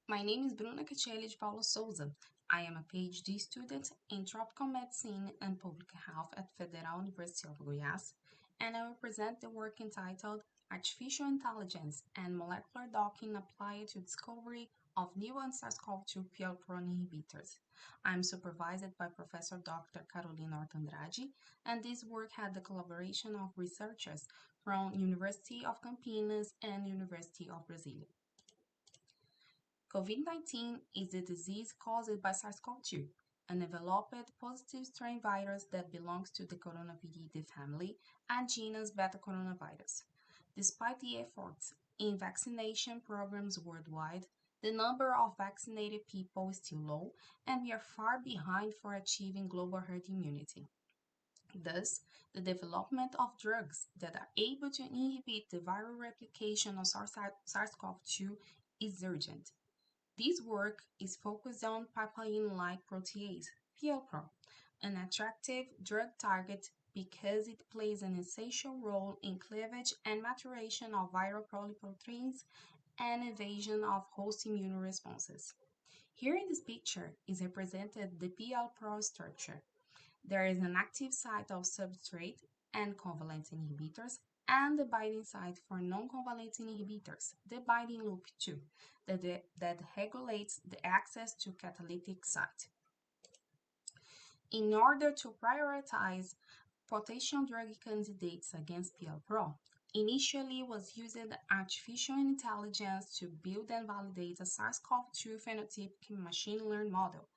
My name is Bruna Katiele de Paula Sousa. I am a PhD student in tropical medicine and public health at Federal University of Goiás, and I will present the work entitled Artificial Intelligence and Molecular Docking Applied to Discovery of New and SARS-CoV-2 PLpro inhibitors. I am supervised by Professor Dr. Horta Andrade, and this work had the collaboration of researchers from University of Campinas and University of Brasília. COVID-19 is a disease caused by SARS-CoV-2, an enveloped positive strain virus that belongs to the Coronaviridae family and genus Beta coronavirus. Despite the efforts in vaccination programs worldwide, the number of vaccinated people is still low, and we are far behind for achieving global herd immunity. Thus, the development of drugs that are able to inhibit the viral replication of SARS-CoV-2 is urgent. This work is focused on papain-like protease, PLpro, an attractive drug target because it plays an essential role in cleavage and maturation of viral polyproteins and evasion of host immune responses. Here in this picture is represented the PLpro structure. There is an active site of substrate and covalent inhibitors and the binding site for non-covalent inhibitors, the binding loop 2, that regulates the access to catalytic site. In order to prioritize potential drug candidates against PLpro, initially was used artificial intelligence to build and validate a SARS-CoV-2 phenotypic machine learned model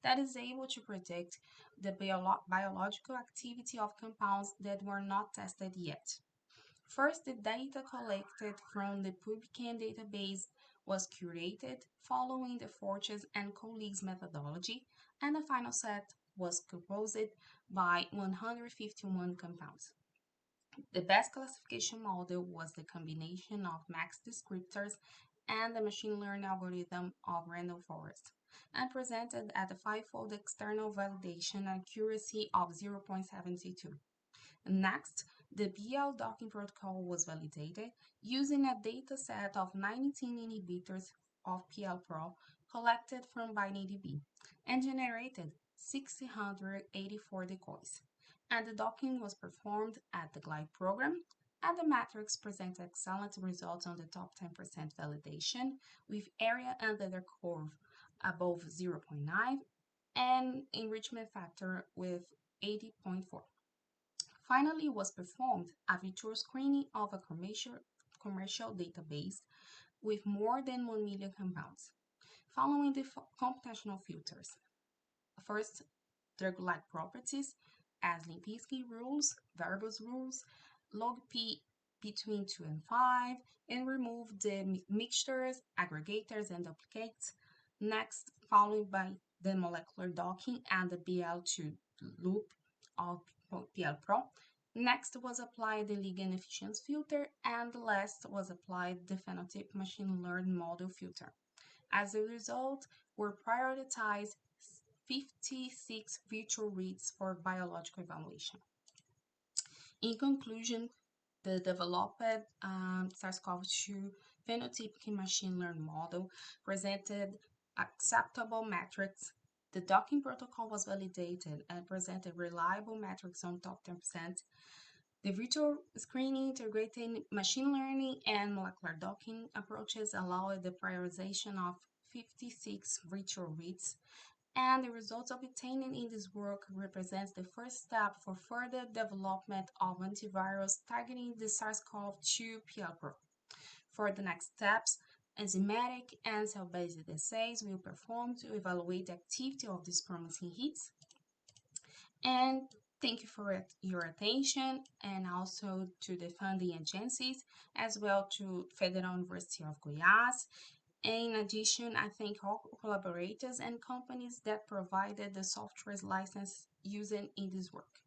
that is able to predict the biological activity of compounds that were not tested yet. First, the data collected from the PubChem database was curated following the Fortes and colleagues methodology, and the final set was composed by 151 compounds. The best classification model was the combination of max descriptors and the machine learning algorithm of random forest, and presented at a five-fold external validation accuracy of 0.72. Next, the BL docking protocol was validated using a dataset of 19 inhibitors of PLpro collected from BindingDB and generated 684 decoys. And the docking was performed at the GLIDE program, and the matrix presents excellent results on the top 10% validation with area under the curve above 0.9 and enrichment factor with 80.4. Finally, was performed a virtual screening of a commercial database with more than 1 million compounds, following the computational filters. First, drug-like properties as Limpinski rules, Verbos rules, log P between 2 and 5, and remove the mixtures, aggregators, and duplicates. Next, followed by the molecular docking and the BL2 loop of PLpro. Next was applied the ligand efficiency filter, and last was applied the phenotype machine learned model filter. As a result, were prioritized 56 virtual reads for biological evaluation. In conclusion, the developed SARS-CoV-2 phenotypic machine learned model presented acceptable metrics. The docking protocol was validated and presented reliable metrics on top 10%. The virtual screening, integrating machine learning and molecular docking approaches allowed the prioritization of 56 virtual reads, and the results obtained in this work represents the first step for further development of antivirals targeting the SARS-CoV-2 PLpro. For the next steps, enzymatic and cell-based assays will perform to evaluate the activity of these promising hits. And thank you for your attention, and also to the funding agencies, as well to Federal University of Goiás. In addition, I thank all collaborators and companies that provided the software's license used in this work.